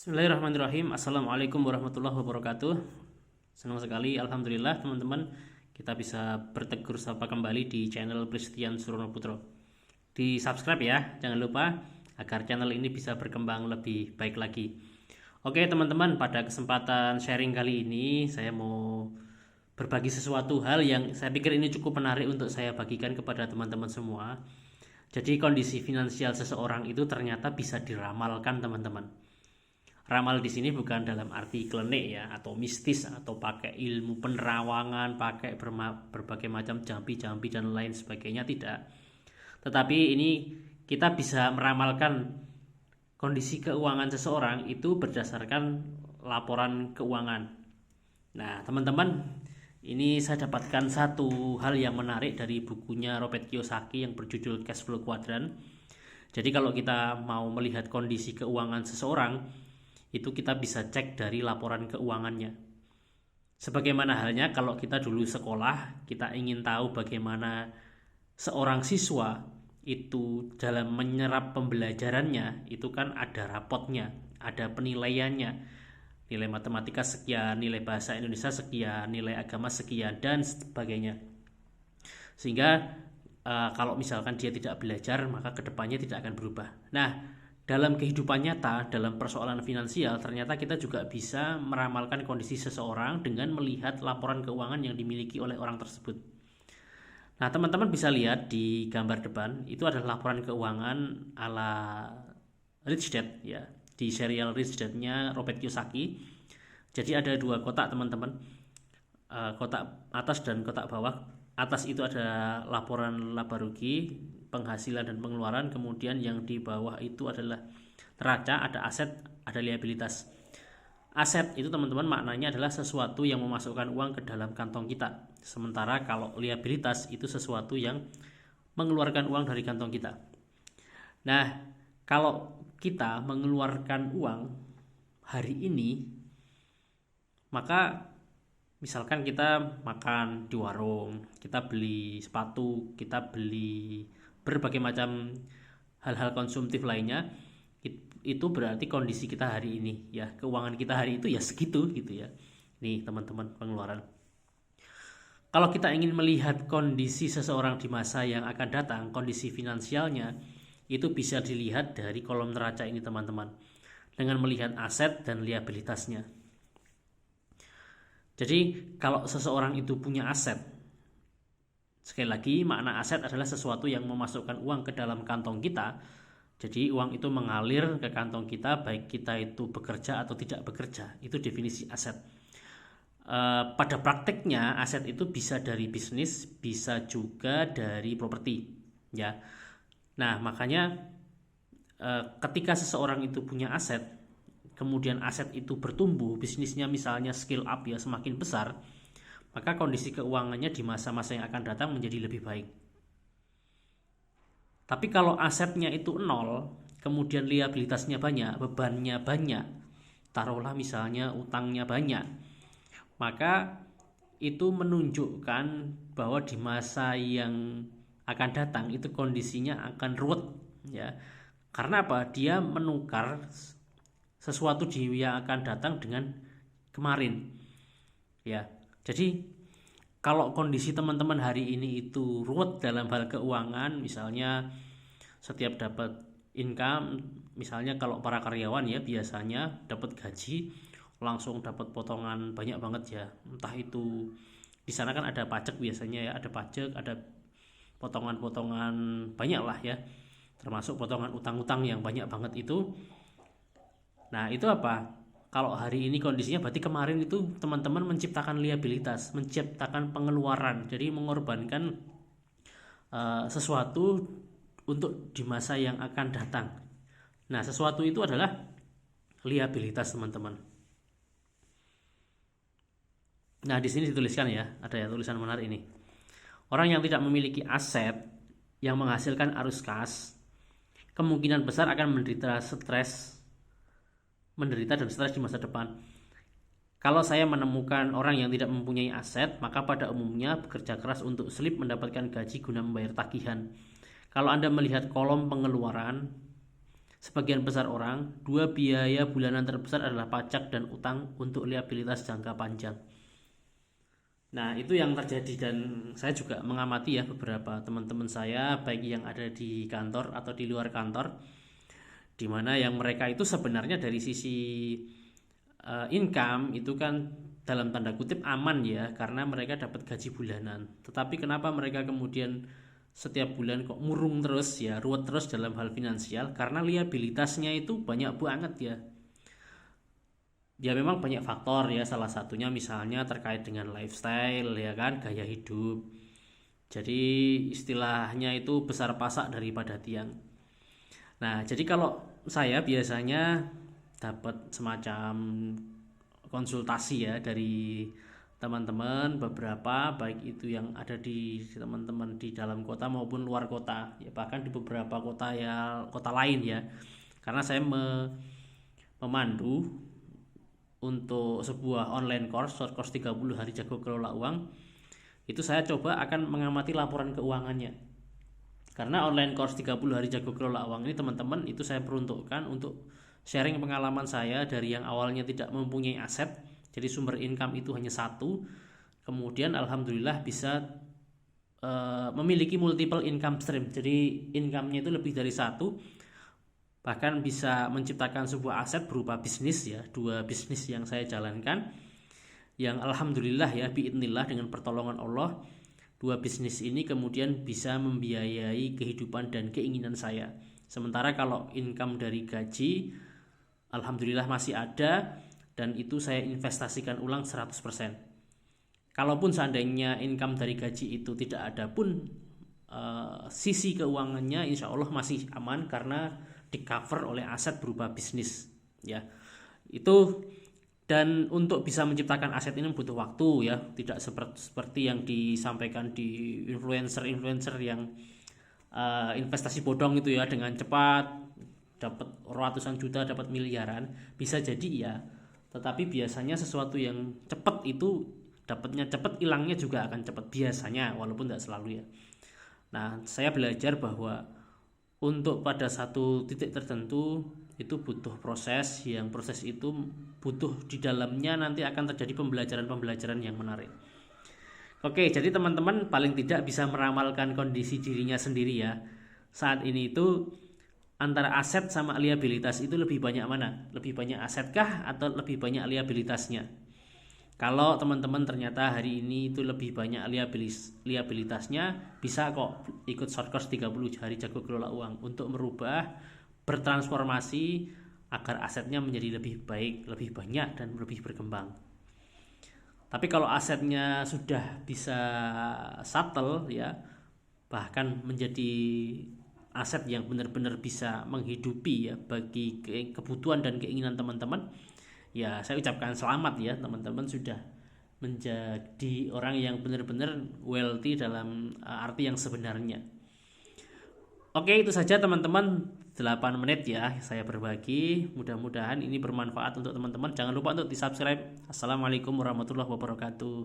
Bismillahirrahmanirrahim. Assalamualaikum warahmatullahi wabarakatuh. Senang sekali, alhamdulillah teman-teman, kita bisa bertegur sapa kembali di channel Pristian Surono Putro. Di subscribe ya, jangan lupa agar channel ini bisa berkembang lebih baik lagi. Oke teman-teman, pada kesempatan sharing kali ini saya mau berbagi sesuatu hal yang saya pikir ini cukup menarik untuk saya bagikan kepada teman-teman semua. Jadi kondisi finansial seseorang itu ternyata bisa diramalkan teman-teman. Ramal di sini bukan dalam arti klinik ya, atau mistis, atau pakai ilmu penerawangan, pakai berbagai macam jampi-jampi dan lain sebagainya, tidak. Tetapi ini kita bisa meramalkan kondisi keuangan seseorang itu berdasarkan laporan keuangan. Nah, teman-teman, ini saya dapatkan satu hal yang menarik dari bukunya Robert Kiyosaki yang berjudul Cash Flow Quadrant. Jadi kalau kita mau melihat kondisi keuangan seseorang, itu kita bisa cek dari laporan keuangannya. Sebagaimana halnya kalau kita dulu sekolah, kita ingin tahu bagaimana seorang siswa itu dalam menyerap pembelajarannya, itu kan ada rapotnya, ada penilaiannya. Nilai matematika sekian, nilai bahasa Indonesia sekian, nilai agama sekian, dan sebagainya. Sehingga kalau misalkan dia tidak belajar, maka kedepannya tidak akan berubah. Nah, dalam kehidupan nyata, dalam persoalan finansial, ternyata kita juga bisa meramalkan kondisi seseorang dengan melihat laporan keuangan yang dimiliki oleh orang tersebut. Nah, teman-teman bisa lihat di gambar depan, itu adalah laporan keuangan ala Rich Dad ya, di serial Rich Dad-nya Robert Kiyosaki. Jadi ada dua kotak teman-teman, kotak atas dan kotak bawah. Atas itu ada laporan laba rugi, penghasilan dan pengeluaran, kemudian yang di bawah itu adalah neraca, ada aset, ada liabilitas. Aset itu teman-teman maknanya adalah sesuatu yang memasukkan uang ke dalam kantong kita, sementara kalau liabilitas itu sesuatu yang mengeluarkan uang dari kantong kita. Nah, kalau kita mengeluarkan uang hari ini, maka misalkan kita makan di warung, kita beli sepatu, kita beli berbagai macam hal-hal konsumtif lainnya, itu berarti kondisi kita hari ini ya, keuangan kita hari itu ya segitu gitu ya. Nih teman-teman, pengeluaran. Kalau kita ingin melihat kondisi seseorang di masa yang akan datang, kondisi finansialnya, itu bisa dilihat dari kolom neraca ini teman-teman, dengan melihat aset dan liabilitasnya. Jadi kalau seseorang itu punya aset, sekali lagi makna aset adalah sesuatu yang memasukkan uang ke dalam kantong kita. Jadi uang itu mengalir ke kantong kita, baik kita itu bekerja atau tidak bekerja. Itu definisi aset. Pada prakteknya aset itu bisa dari bisnis, bisa juga dari properti ya. Nah makanya ketika seseorang itu punya aset, kemudian aset itu bertumbuh, bisnisnya misalnya scale up ya, semakin besar, maka kondisi keuangannya di masa-masa yang akan datang menjadi lebih baik. Tapi kalau asetnya itu nol, kemudian liabilitasnya banyak, bebannya banyak, taruhlah misalnya utangnya banyak, maka itu menunjukkan bahwa di masa yang akan datang itu kondisinya akan ruwet ya. Karena apa? Dia menukar sesuatu di yang akan datang dengan kemarin ya. Jadi kalau kondisi teman-teman hari ini itu ruwet dalam hal keuangan, misalnya setiap dapat income, misalnya kalau para karyawan ya biasanya dapat gaji langsung dapat potongan banyak banget ya, entah itu di sana kan ada pajak biasanya ya, ada pajak, ada potongan-potongan banyak lah ya, termasuk potongan utang-utang yang banyak banget itu. Nah itu apa? Kalau hari ini kondisinya berarti kemarin itu teman-teman menciptakan liabilitas, menciptakan pengeluaran, jadi mengorbankan sesuatu untuk di masa yang akan datang. Nah sesuatu itu adalah liabilitas teman-teman. Nah di sini dituliskan ya, ada ya tulisan menarik ini. Orang yang tidak memiliki aset yang menghasilkan arus kas, kemungkinan besar akan menderita dan stres di masa depan. Kalau saya menemukan orang yang tidak mempunyai aset, maka pada umumnya bekerja keras untuk selip mendapatkan gaji guna membayar tagihan. Kalau Anda melihat kolom pengeluaran, sebagian besar orang, dua biaya bulanan terbesar adalah pajak dan utang untuk liabilitas jangka panjang. Nah, itu yang terjadi, dan saya juga mengamati ya beberapa teman-teman saya baik yang ada di kantor atau di luar kantor, di mana yang mereka itu sebenarnya dari sisi income itu kan dalam tanda kutip aman ya, karena mereka dapat gaji bulanan. Tetapi kenapa mereka kemudian setiap bulan kok murung terus ya, ruwet terus dalam hal finansial? Karena liabilitasnya itu banyak banget ya. Ya memang banyak faktor ya, salah satunya misalnya terkait dengan lifestyle ya kan, gaya hidup. Jadi istilahnya itu besar pasak daripada tiang. Nah, jadi kalau saya biasanya dapat semacam konsultasi ya dari teman-teman beberapa, baik itu yang ada di teman-teman di dalam kota maupun luar kota ya, bahkan di beberapa kota ya, kota lain ya, karena saya memandu untuk sebuah online course, short course 30 hari jago kelola uang. Itu saya coba akan mengamati laporan keuangannya, karena online course 30 hari jago kelola uang ini teman-teman itu saya peruntukkan untuk sharing pengalaman saya dari yang awalnya tidak mempunyai aset, jadi sumber income itu hanya satu, kemudian alhamdulillah bisa memiliki multiple income stream, jadi income-nya itu lebih dari satu, bahkan bisa menciptakan sebuah aset berupa bisnis ya, dua bisnis yang saya jalankan, yang alhamdulillah ya biidznillah dengan pertolongan Allah, dua bisnis ini kemudian bisa membiayai kehidupan dan keinginan saya. Sementara kalau income dari gaji alhamdulillah masih ada, dan itu saya investasikan ulang 100%. Kalaupun seandainya income dari gaji itu tidak ada pun, sisi keuangannya insya Allah masih aman karena di cover oleh aset berupa bisnis ya. Itu, dan untuk bisa menciptakan aset ini butuh waktu ya, tidak seperti yang disampaikan di influencer yang investasi bodong itu ya, dengan cepat dapat ratusan juta, dapat miliaran, bisa jadi ya, tetapi biasanya sesuatu yang cepat itu dapatnya cepat, hilangnya juga akan cepat biasanya, walaupun tidak selalu ya. Nah, saya belajar bahwa untuk pada satu titik tertentu itu butuh proses, yang proses itu butuh di dalamnya nanti akan terjadi pembelajaran yang menarik. Oke, jadi teman-teman paling tidak bisa meramalkan kondisi dirinya sendiri ya. Saat ini itu antara aset sama liabilitas itu lebih banyak mana? Lebih banyak asetkah atau lebih banyak liabilitasnya? Kalau teman-teman ternyata hari ini itu lebih banyak liabilitasnya, bisa kok ikut short course 30 hari jago kelola uang untuk merubah, bertransformasi agar asetnya menjadi lebih baik, lebih banyak, dan lebih berkembang. Tapi kalau asetnya sudah bisa subtle ya, bahkan menjadi aset yang benar-benar bisa menghidupi ya bagi kebutuhan dan keinginan teman-teman, ya saya ucapkan selamat ya, teman-teman sudah menjadi orang yang benar-benar wealthy dalam arti yang sebenarnya. Oke, itu saja teman-teman, 8 menit ya saya berbagi, mudah-mudahan ini bermanfaat untuk teman-teman. Jangan lupa untuk di subscribe. Assalamualaikum warahmatullahi wabarakatuh.